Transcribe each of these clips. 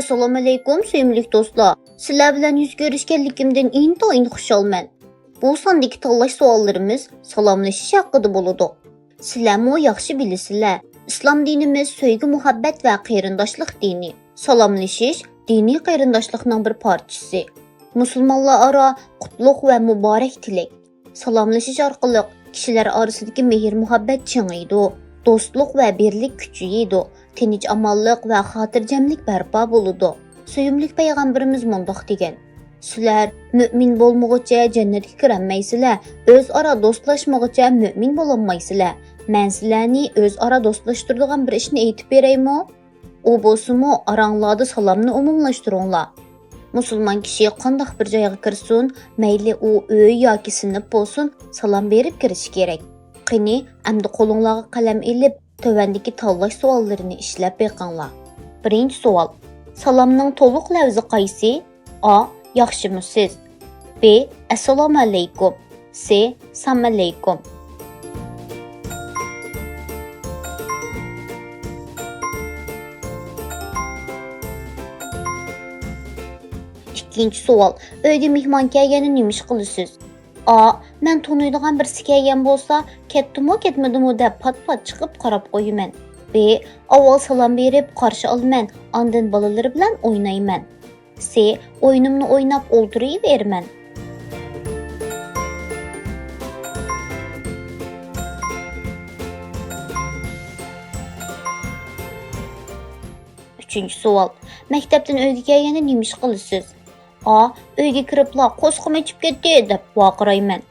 Assalomu alaykum sevimli do'stlar. Sizlar bilan yuz ko'rishganligimdan intoyin xushalman. Bu sondagi tanlash savollarimiz salomlashish haqida bo'ladi. Sizlarmi yaxshi bilasizlar, islom dinimiz sevgi, muhabbat va qarindoshlik dini. Salomlashish diniy qarindoshlikning bir parchasi. Musulmonlar aro qutlug' va muborak tilak. Salomlashish orqali kishilar orasidagi mehr, muhabbat ching'iydi, do'stlik va birlik kuchayadi. Tinch amonlik va xotirjamlik barpo bo'ladi. Suyumli payg'ambarimiz mundoq degan: sizlar mu'min bo'lmoqcha jannatga kirolmaysizlar, o'zaro do'stlashmoqcha mu'min bo'lolmaysizlar. Men sizlarni o'zaro do'stlashtiradigan bir ishni aytib beraymi? U bo'lsa-mu aranglarda salomni umumlashtiringlar. Musulmon kishi qandoq bir joyga kirsin, mayli u uy yoki sinf bo'lsin, salom berib kirish kerak. Qani, endi qo'lingizga qalam elib tövəndəki tanlash savollarini ishlab beqinglar. Birinchi savol. Salomning to'liq lafzi qaysi? A. Yaxshimisiz? B. Assalomu alaykum. C. Assalomu alaykum. İkinci savol. Uyga mehmon kelganda nima ish qilasiz? A. Men tanıydigan birisi kelgan bo'lsa, ketdimi ketmadimi deb pat-pat chiqib qarab qo'yaman. B. Avval salom berib qarshi olaman, ondan bolalari bilan o'ynayman. C. O'yinimni o'ynab o'ltiraverman. Üçüncü savol. Maktabdan uyga kelganda nima ish qilasiz? A. Uyga kiribla qo'sqim ichib ketdi deb vaqirayman.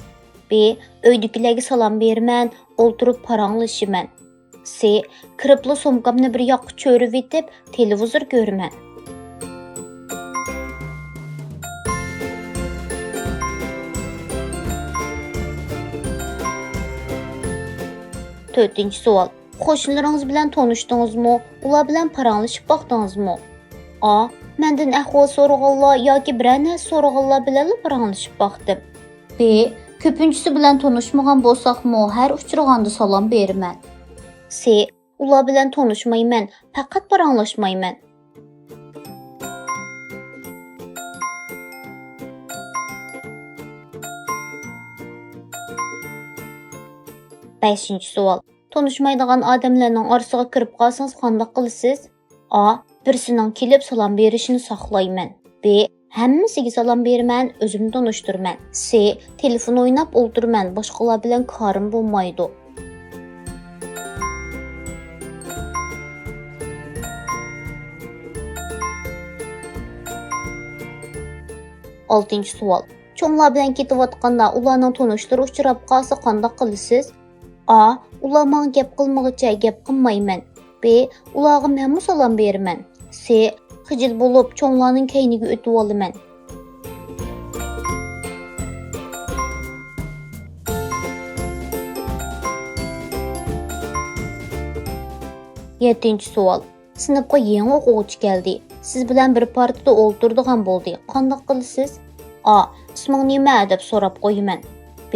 B. Uydagilarga salom berman, o'ltirib paranglashiman. C. Kiribla sumkamni bir yoqqa cho'rib etib, televizor ko'raman. To'rtinchi savol. Qo'shnilaringiz bilan tanishdingizmi? Ular bilan paranglashib baqdingizmi? A. Mendan ahvol so'raganlar yoki biror narsa so'raganlar bilan paranglashib baqdim. B. Ko'pinchisi bilan tanishmagan bo'lsaqmi, har uchraganda salom beraman. C. Ular bilan tanishmayman, faqat paranglashmayman. Beshinchi savol. Tanishmaydigan odamlarning orasiga kirib qolsangiz qanday qilasiz? A. Birisining kelib salom berishini saqlayman. B. Hammasiga salom beraman, o'zimni tanishtirman. C. Telefon o'ynab o'ltirman, boshqalar bilan ko'rim bo'lmaydi. Oltinchi savol. Cho'nglar bilan ketayotganda ularning tanishlari uchrab qolsa qanday qilasiz? A. Ular menga gap qilmoqcha gap qilmayman. B. Ularga men salom beraman. C. Xijil bo'lib cho'nglarning keyniga o'tib olaman. Yettinchi savol. Sinfga yangi o'quvchi keldi. Siz bilan bir partada o'ltiradigan bo'ldi. Qanday qilasiz? A. Isming nima deb so'rab qo'yaman. B.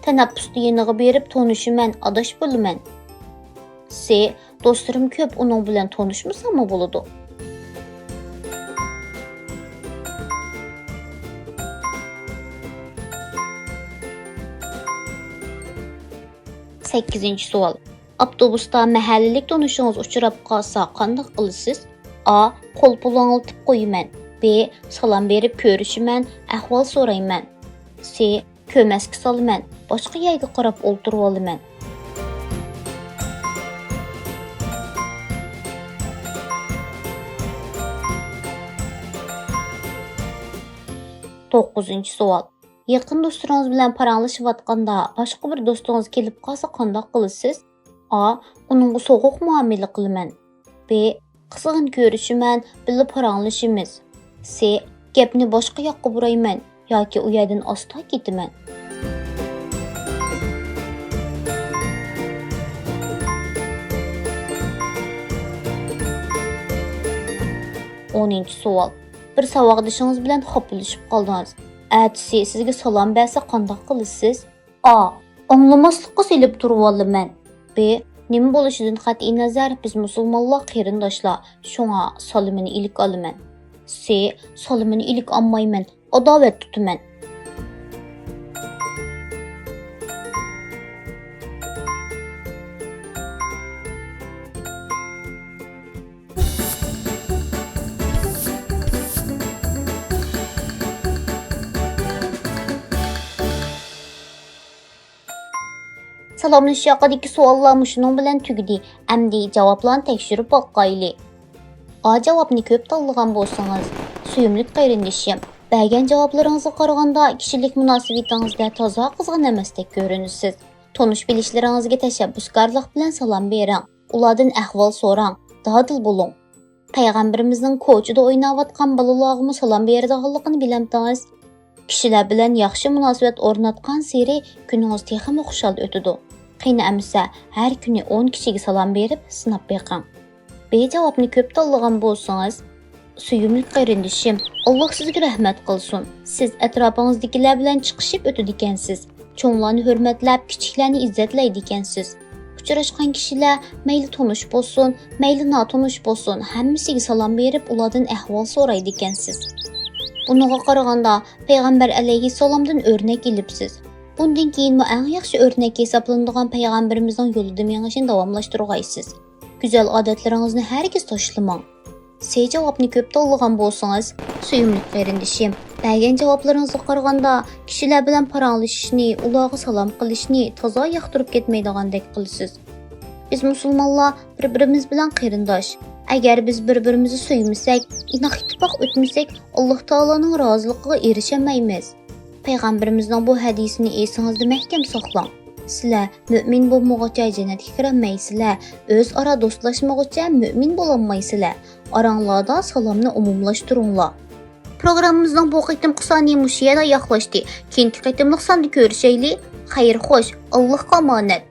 Tanaffusda yeniga berib tanishiman, adash bo'laman. C. Do'stlarim ko'p, uning bilan tanishmasam bo'ladi. Sakkizinchi savol. Avtobusda mahallalik tanishingiz uchrab qolsa qanday qilasiz? A. Qo'l pulini olib qo'yaman. B. Salom berib ko'rishiman, ahvol so'rayman. C. Ko'masga solaman, boshqa yerga qarab o'ltirib olaman. To'qqizinchi savol. Yaqin do'stlaringiz bilan paranglashayotganda boshqa bir do'stingiz kelib qolsa qanday qilasiz? A. Uningga so'g'uq muomala qilaman. B. Qizg'in ko'rishiman, birga paranglashimiz. C. Gapni boshqa yoqqa burayman yoki u yerdan asta ketaman. O'ninchi savol. Bir savodoshingiz bilan xo'plashib qoldingiz. Ertasi sizga salom bersa qanday qilasiz? A. Anglamaslikqa selib turib olaman. B. Nima bo'lishidan qat'iy nazar biz musulmonlar qarindoshlar, shunga salomini ilk olaman. Salamını ilik anmayman, adavet tutuman. Salamlashish haqidagi savollar shunun bilan tugadi. Endi javoblarni tekshirib boqayli. A javobni ko'p tanlagan bo'lsangiz, suyumli qarindishim, bergan javoblaringizga qaraganda kishilik munosabatingizda toza qizg'in emasdek ko'rinasiz. Tonish bilishlaringizga tashabbuskorlik bilan salom bering. Ulardan ahvol so'rang, dadil bo'ling. Payg'ambarimizning ko'chada o'ynayotgan bolalarga salom beradiganligini bilamsiz. Kishilar bilan yaxshi munosabat o'rnatgan sari kuningiz texmi xushal o'tadi. Qiyni amsa har kuni 10 kishiga salom berib sinab beqing. B javobni ko'p tanlagan bo'lsangiz, suyumli qarindishim, Alloh sizga rahmat qilsin. Siz atrofingizdagilar bilan chiqishib o'tadi ekansiz. Cho'nglarni hurmatlab, kichiklarni izzatlaydi ekansiz. Uchrashgan kishilar mayli tonish bo'lsin, mayli notonish bo'lsin, hammasiga salom berib, ulardan ahvol so'raydi ekansiz. Bunga qaraganda payg'ambar alayhissalomdan o'rnak ilibsiz. Bundan keyin eng yaxshi o'rnak hisoblanadigan payg'ambarimizning yo'lida mengishni davomlashtirg'aysiz. Güzel odatlaringizni hargiz tashlamang. C javobni ko'p tanlagan bo'lsangiz, suyumli qarindishim, bergan javoblaringizga qaraganda kishilar bilan paranglashishni, ularga salom qilishni toza yoqtirib ketmaydigandek qilasiz. Biz musulmonlar bir-birimiz bilan qarindosh. Agar biz bir-birimizni suymasak, inoq ittifoq o'tmasak, Alloh taoloning roziligiga erishamaymiz. Payg'ambarimizning bu hadisini esingizda mahkam saqlang. Sizlar mu'min bo'lmoqcha jannatga kirolmaysizlar, o'zaro do'stlashmoqcha mu'min bo'lolmaysizlar. Aranglarda salomni umumlashtiringlar. Programmamizning bu qitimliq soni mushiyada yaxlashdi. Keyingi qitimliq sonda ko'rishaylik. Xayr xo'sh, Allohga omonat.